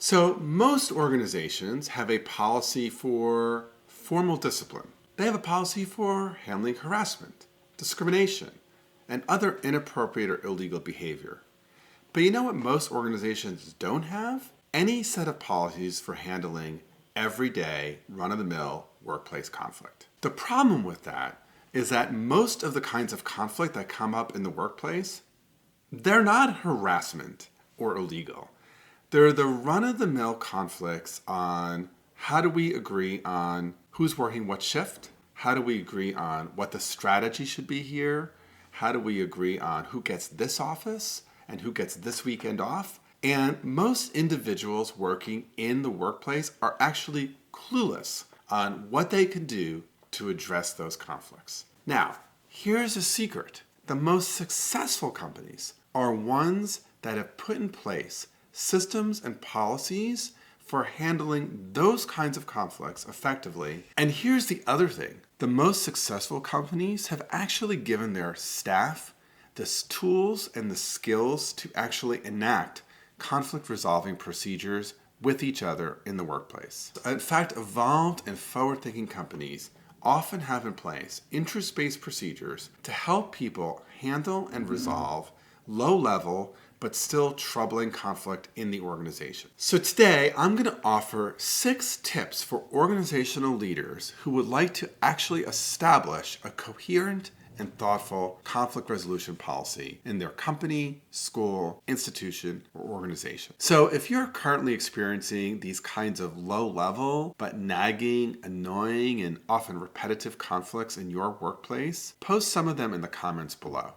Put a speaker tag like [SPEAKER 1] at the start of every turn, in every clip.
[SPEAKER 1] So most organizations have a policy for formal discipline. They have a policy for handling harassment, discrimination, and other inappropriate or illegal behavior. But you know what most organizations don't have? Any set of policies for handling everyday, run-of-the-mill workplace conflict. The problem with that is that most of the kinds of conflict that come up in the workplace, they're not harassment or illegal. They're the run-of-the-mill conflicts on how do we agree on who's working what shift? How do we agree on what the strategy should be here? How do we agree on who gets this office and who gets this weekend off? And most individuals working in the workplace are actually clueless on what they can do to address those conflicts. Now, here's a secret. The most successful companies are ones that have put in place systems and policies for handling those kinds of conflicts effectively. And here's the other thing. The most successful companies have actually given their staff the tools and the skills to actually enact conflict resolving procedures with each other in the workplace. In fact, evolved and forward-thinking companies often have in place interest-based procedures to help people handle and resolve low-level but still troubling conflict in the organization. So today, I'm going to offer 6 tips for organizational leaders who would like to actually establish a coherent and thoughtful conflict resolution policy in their company, school, institution, or organization. So if you're currently experiencing these kinds of low-level but nagging, annoying, and often repetitive conflicts in your workplace, post some of them in the comments below.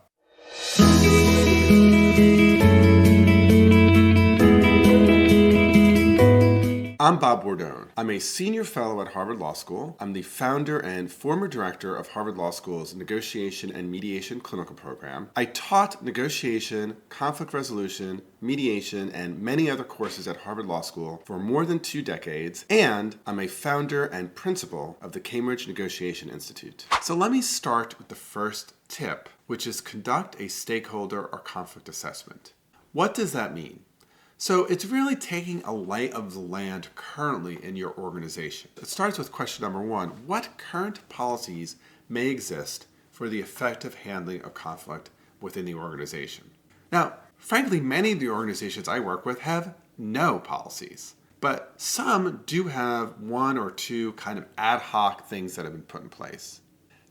[SPEAKER 1] I'm Bob Bordone. I'm a senior fellow at Harvard Law School. I'm the founder and former director of Harvard Law School's Negotiation and Mediation clinical program. I taught negotiation, conflict resolution, mediation, and many other courses at Harvard Law School for more than 2 decades, and I'm a founder and principal of the Cambridge Negotiation Institute. So let me start with the first tip, which is conduct a stakeholder or conflict assessment. What does that mean? So it's really taking a lay of the land currently in your organization. It starts with question number 1. What current policies may exist for the effective handling of conflict within the organization? Now, frankly, many of the organizations I work with have no policies, but some do have 1 or 2 kind of ad hoc things that have been put in place.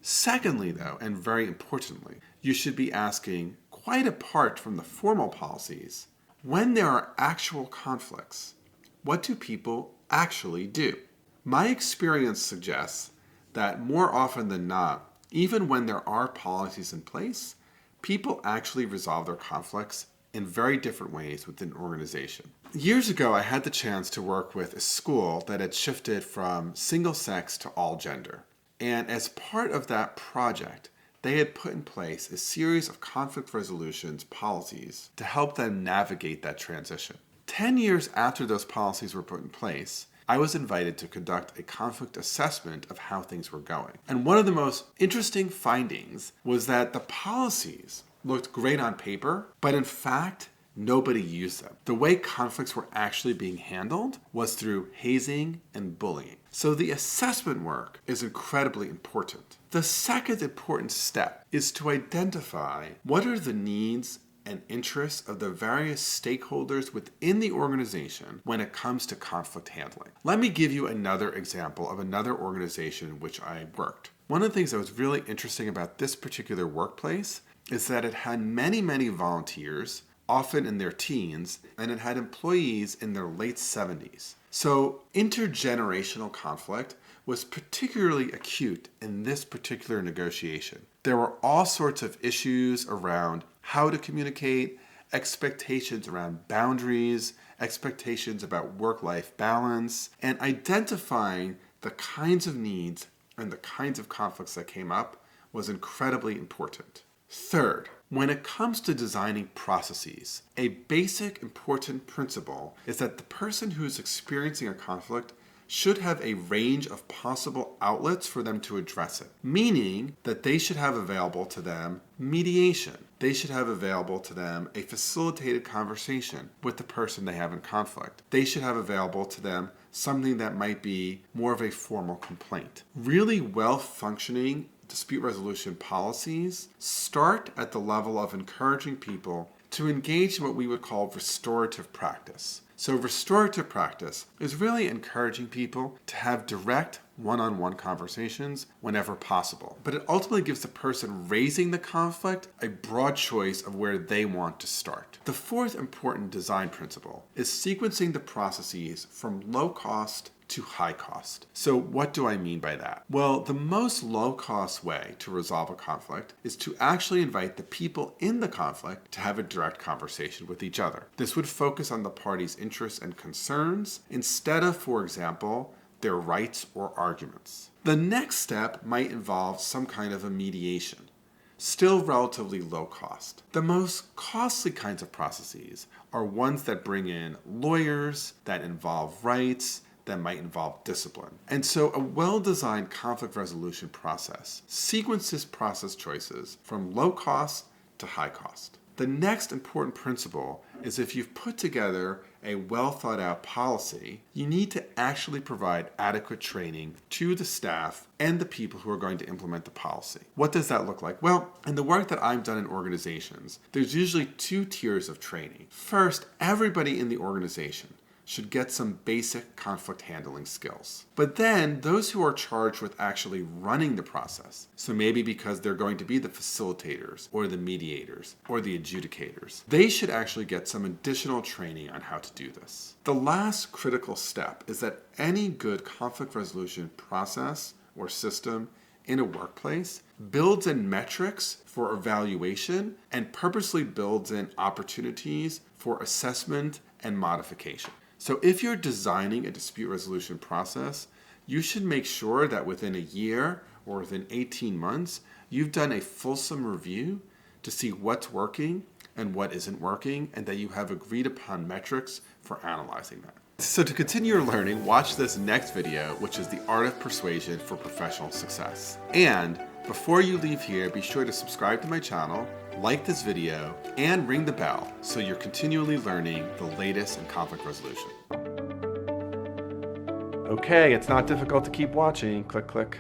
[SPEAKER 1] Secondly, though, and very importantly, you should be asking, quite apart from the formal policies, when there are actual conflicts, what do people actually do? My experience suggests that more often than not, even when there are policies in place, people actually resolve their conflicts in very different ways within an organization. Years ago, I had the chance to work with a school that had shifted from single sex to all gender. And as part of that project, they had put in place a series of conflict resolutions policies to help them navigate that transition. 10 years after those policies were put in place, I was invited to conduct a conflict assessment of how things were going. And one of the most interesting findings was that the policies looked great on paper, but in fact, nobody used them. The way conflicts were actually being handled was through hazing and bullying. So the assessment work is incredibly important. The second important step is to identify what are the needs and interests of the various stakeholders within the organization when it comes to conflict handling. Let me give you another example of another organization in which I worked. One of the things that was really interesting about this particular workplace is that it had many volunteers, often in their teens, and it had employees in their late 70s. So intergenerational conflict was particularly acute in this particular negotiation. There were all sorts of issues around how to communicate, expectations around boundaries, expectations about work-life balance, and identifying the kinds of needs and the kinds of conflicts that came up was incredibly important. Third, when it comes to designing processes, a basic important principle is that the person who is experiencing a conflict should have a range of possible outlets for them to address it, meaning that they should have available to them mediation. They should have available to them a facilitated conversation with the person they have in conflict. They should have available to them something that might be more of a formal complaint. Really well-functioning dispute resolution policies start at the level of encouraging people to engage in what we would call restorative practice. So restorative practice is really encouraging people to have direct one-on-one conversations whenever possible. But it ultimately gives the person raising the conflict a broad choice of where they want to start. The fourth important design principle is sequencing the processes from low cost to high cost. So what do I mean by that? Well, the most low-cost way to resolve a conflict is to actually invite the people in the conflict to have a direct conversation with each other. This would focus on the parties' interests and concerns instead of, for example, their rights or arguments. The next step might involve some kind of a mediation, still relatively low cost. The most costly kinds of processes are ones that bring in lawyers, that involve rights, that might involve discipline. And so a well-designed conflict resolution process sequences process choices from low cost to high cost. The next important principle is if you've put together a well-thought-out policy, you need to actually provide adequate training to the staff and the people who are going to implement the policy. What does that look like? Well, in the work that I've done in organizations, there's usually two tiers of training. First, everybody in the organization should get some basic conflict handling skills. But then those who are charged with actually running the process, so maybe because they're going to be the facilitators or the mediators or the adjudicators, they should actually get some additional training on how to do this. The last critical step is that any good conflict resolution process or system in a workplace builds in metrics for evaluation and purposely builds in opportunities for assessment and modification. So if you're designing a dispute resolution process, you should make sure that within a year or within 18 months, you've done a fulsome review to see what's working and what isn't working, and that you have agreed upon metrics for analyzing that. So to continue your learning, watch this next video, which is the art of persuasion for professional success. And before you leave here, be sure to subscribe to my channel, like this video, and ring the bell so you're continually learning the latest in conflict resolution. Okay, it's not difficult to keep watching. Click, click.